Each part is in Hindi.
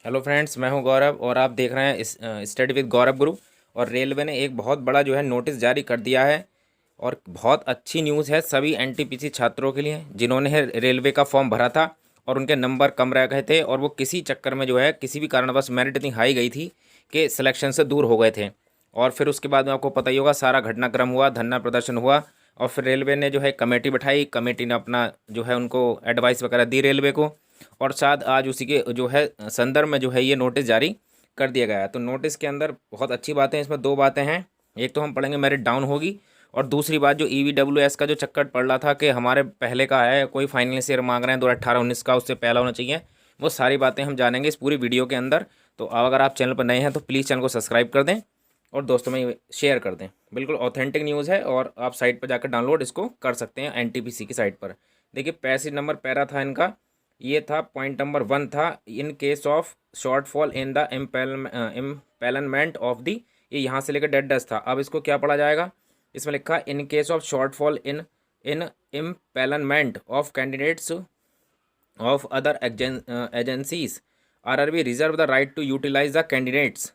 हेलो फ्रेंड्स, मैं हूं गौरव और आप देख रहे हैं स्टडी विद गौरव गुरु। और रेलवे ने एक बहुत बड़ा जो है नोटिस जारी कर दिया है और बहुत अच्छी न्यूज़ है सभी एनटीपीसी छात्रों के लिए जिन्होंने रेलवे का फॉर्म भरा था और उनके नंबर कम रह गए थे और वो किसी चक्कर में जो है किसी भी कारणवश मेरिट इतनी हाई गई थी कि सिलेक्शन से दूर हो गए थे। और फिर उसके बाद में आपको पता ही होगा सारा घटनाक्रम हुआ, धरना प्रदर्शन हुआ और फिर रेलवे ने जो है कमेटी बैठाई। कमेटी ने अपना जो है उनको एडवाइस वगैरह दी रेलवे को और शायद आज उसी के जो है संदर्भ में जो है ये नोटिस जारी कर दिया गया है। तो नोटिस के अंदर बहुत अच्छी बातें हैं, इसमें दो बातें हैं। एक तो हम पढ़ेंगे मेरिट डाउन होगी और दूसरी बात जो EVWS का जो चक्कर पड़ रहा था कि हमारे पहले का है, कोई फाइनल ईयर मांग रहे हैं 2018-19 का, उससे पहला होना चाहिए, वो सारी बातें हम जानेंगे इस पूरी वीडियो के अंदर। तो अगर आप चैनल पर नए हैं तो प्लीज़ चैनल को सब्सक्राइब कर दें और दोस्तों में शेयर कर दें। बिल्कुल ऑथेंटिक न्यूज़ है और आप साइट पर जाकर डाउनलोड इसको कर सकते हैं एनटीपीसी की साइट पर। देखिए पैसेज नंबर पैरा था इनका, ये था पॉइंट नंबर 1 था, in case of shortfall in the empanelment of the, ये यहाँ से लेकर डेड डस्ट था। अब इसको क्या पढ़ा जाएगा, इसमें लिखा in case of shortfall in in empanelment of candidates of other agencies RRB reserve the right to utilise the candidates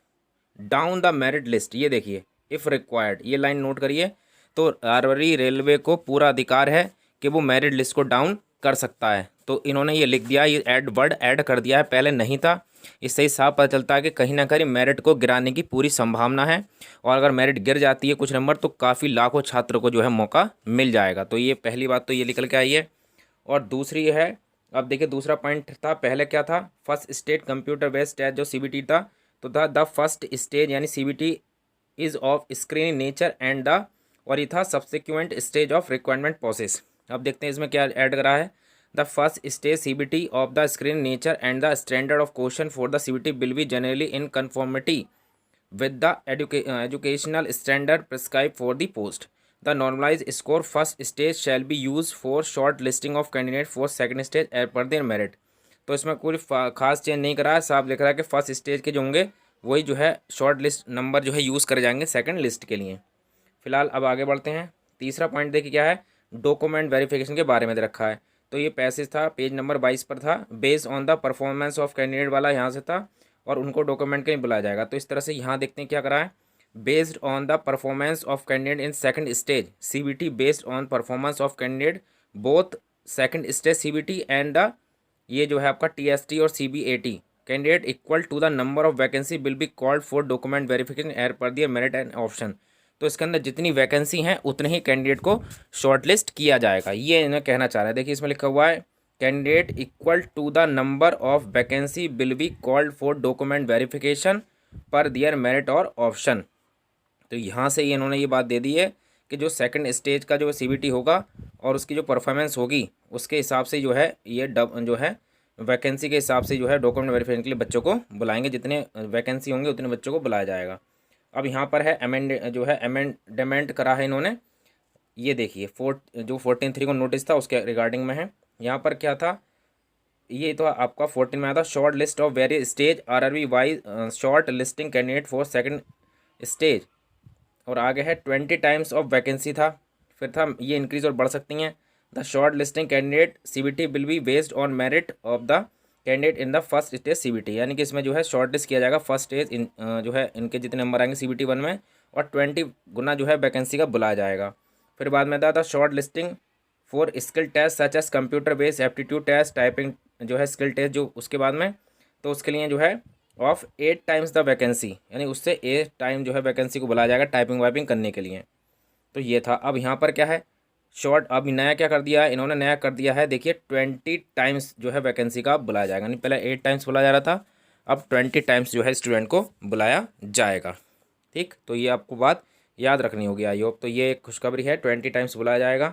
down the merit list. ये देखिए इफ़ रिक्वायर्ड, ये लाइन नोट करिए। तो RRB रेलवे को पूरा अधिकार है कि वो मेरिट लिस्ट को डाउन कर सकता है। तो इन्होंने ये लिख दिया, ये वर्ड ऐड कर दिया है, पहले नहीं था। इससे ही साफ पता चलता है कि कहीं ना कहीं मेरिट को गिराने की पूरी संभावना है और अगर मेरिट गिर जाती है कुछ नंबर तो काफ़ी लाखों छात्रों को जो है मौका मिल जाएगा। तो ये पहली बात तो ये निकल के आई है। और दूसरी है, अब देखिए दूसरा पॉइंट था, पहले क्या था, first stage computer based test जो CBT था, तो था द फर्स्ट स्टेज यानी CBT is of screening nature and the, और ये था subsequent stage of requirement process. अब देखते हैं इसमें क्या ऐड करा है। The first stage CBT of the screen nature and the standard of question for the CBT will be generally in conformity with the educational standard prescribed for the post. The normalized score first stage shall be used for short listing of candidate for second stage as per their merit. तो इसमें कोई खास चेंज नहीं करा है, साफ लिख रहा है कि फर्स्ट स्टेज के जो होंगे वही जो है शॉर्ट लिस्ट नंबर जो है यूज़ करे जाएंगे सेकंड लिस्ट के लिए। फिलहाल अब आगे बढ़ते हैं। तीसरा पॉइंट देखिए क्या है, डॉक्यूमेंट वेरिफिकेशन के बारे में दे रखा है। तो ये पैसेज था पेज नंबर 22 पर था, based on the performance of candidate वाला यहाँ से था और उनको डॉक्यूमेंट के लिए बुलाया जाएगा। तो इस तरह से यहाँ देखते हैं क्या करा है, based on the performance of candidate in second stage CBT based on performance of candidate both second stage CBT and the, ये जो है आपका TST और CBAT candidate equal to the number of vacancy will be called for document verification as per their merit and option. तो इसके अंदर जितनी वैकेंसी हैं उतने ही कैंडिडेट को शॉर्टलिस्ट किया जाएगा, ये इन्हें कहना चाह रहे हैं। देखिए इसमें लिखा हुआ है candidate equal to the number of vacancy will be called for document verification per their merit और ऑप्शन। तो यहाँ से ये इन्होंने ये बात दे दी है कि जो सेकंड स्टेज का जो CBT होगा और उसकी जो परफॉर्मेंस होगी उसके हिसाब से जो है ये जो है वैकेंसी के हिसाब से जो है डॉक्यूमेंट वेरिफिकेशन के लिए बच्चों को बुलाएंगे, जितने वैकेंसी होंगे उतने बच्चों को बुलाया जाएगा। अब यहाँ पर है अमेंडमेंट करा है इन्होंने, ये देखिए जो 14(3) को नोटिस था उसके रिगार्डिंग में है। यहाँ पर क्या था, ये तो आपका 14 में आया था, short list of various stage RRB wise short listing candidate for second stage, और आगे है 20 टाइम्स ऑफ वैकेंसी था, फिर था ये इंक्रीज और बढ़ सकती हैं। The short listing candidate CBT will be based on merit of the candidate in the first stage CBT, यानी कि इसमें जो है शॉर्ट लिस्ट किया जाएगा फर्स्ट स्टेज जो है इनके जितने नंबर आएंगे CBT 1 में और 20 गुना जो है वैकेंसी का बुलाया जाएगा। फिर बाद में था shortlisting for skill test such as computer based aptitude test typing जो है स्किल टेस्ट जो उसके बाद में, तो उसके लिए जो है ऑफ 8 टाइम्स द वैकेंसी, यानी उससे 8 टाइम जो है वैकेंसी को बुलाया जाएगा टाइपिंग वाइपिंग करने के लिए। तो ये था। अब यहाँ पर क्या है शॉर्ट, अब नया क्या कर दिया है इन्होंने, नया कर दिया है देखिए 20 टाइम्स जो है वैकेंसी का बुलाया जाएगा, यानी पहले 8 टाइम्स बुलाया जा रहा था, अब 20 टाइम्स जो है स्टूडेंट को बुलाया जाएगा। ठीक, तो ये आपको बात याद रखनी होगी आई होप। तो ये एक खुशखबरी है, 20 टाइम्स बुलाया जाएगा।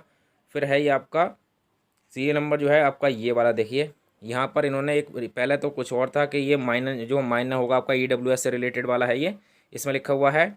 फिर है ये आपका सीरियल नंबर जो है आपका ये वाला, देखिए यहाँ पर इन्होंने एक, पहले तो कुछ और था कि ये माइनर होगा आपका EWS से रिलेटेड वाला है ये, इसमें लिखा हुआ है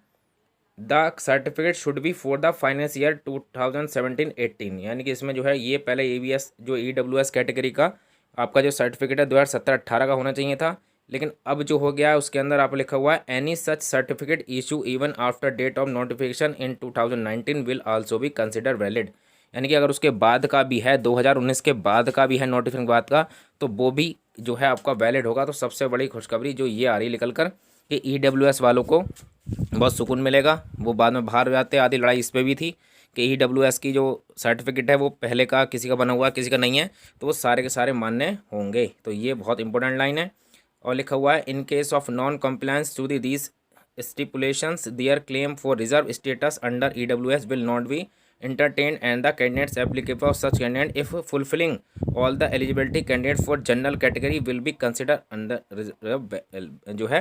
the certificate should be for the finance year 2017-18, यानी कि इसमें जो है ये पहले ABS जो EWS कैटेगरी का आपका जो सर्टिफिकेट है 2017-18 का होना चाहिए था, लेकिन अब जो हो गया है उसके अंदर आप लिखा हुआ है any such certificate issue even after date of notification in 2019 will also be consider valid, यानी कि अगर उसके बाद का भी है 2019 के बाद का भी है नोटिफिकेशन बाद का तो वो भी जो है आपका वैलिड होगा। तो सबसे बड़ी खुशखबरी जो ये आ रही निकल कर कि EWS वालों को बहुत सुकून मिलेगा। वो बाद में बाहर जाते, आधी लड़ाई इस पर भी थी कि EWS की जो सर्टिफिकेट है वो पहले का किसी का बना हुआ है, किसी का नहीं है, तो वो सारे के सारे मान्य होंगे। तो ये बहुत इंपॉर्टेंट लाइन है। और लिखा हुआ है in case of non compliance to these stipulations their claim for reserve status under EWS will not be entertained and the candidates applicable of such candidate if fulfilling all the eligibility candidates for general category will be considered under जो है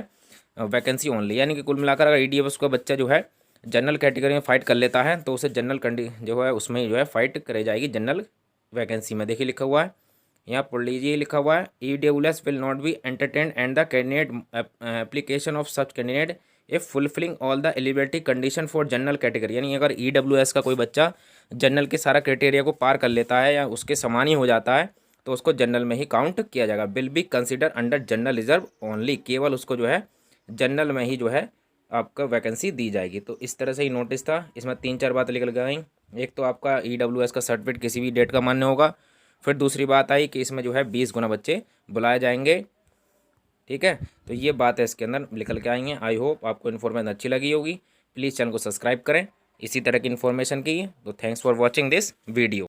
वैकेंसी ओनली। यानी कि कुल मिलाकर अगर EWS का बच्चा जो है जनरल कैटेगरी में फाइट कर लेता है तो उसे जनरल जो है उसमें जो है फाइट कराई जाएगी जनरल वैकेंसी में। देखिए लिखा हुआ है, यहाँ पढ़ लीजिए, लिखा हुआ है EWS will not be entertain and the candidate application of such candidate if fulfilling all the eligibility condition for general category. यानी अगर EWS का कोई बच्चा जनरल के सारा क्राइटेरिया को पार कर लेता है या उसके समान ही हो जाता है तो उसको जनरल में ही काउंट किया जाएगा। Will be consider under general reserve only, केवल उसको जो है जनरल में ही जो है आपका वैकेंसी दी जाएगी। तो इस तरह से ही नोटिस था, इसमें 3-4 बातें निकल गई। एक तो आपका EWS का सर्टिफिकेट किसी भी डेट का मान्य होगा। फिर दूसरी बात आई कि इसमें जो है 20 गुना बच्चे बुलाए जाएंगे। ठीक है, तो ये बात है इसके अंदर निकल के आई हैं। आई होप आपको इन्फॉर्मेशन अच्छी लगी होगी। प्लीज़ चैनल को सब्सक्राइब करें इसी तरह की इन्फॉर्मेशन की। तो thanks for watching this video.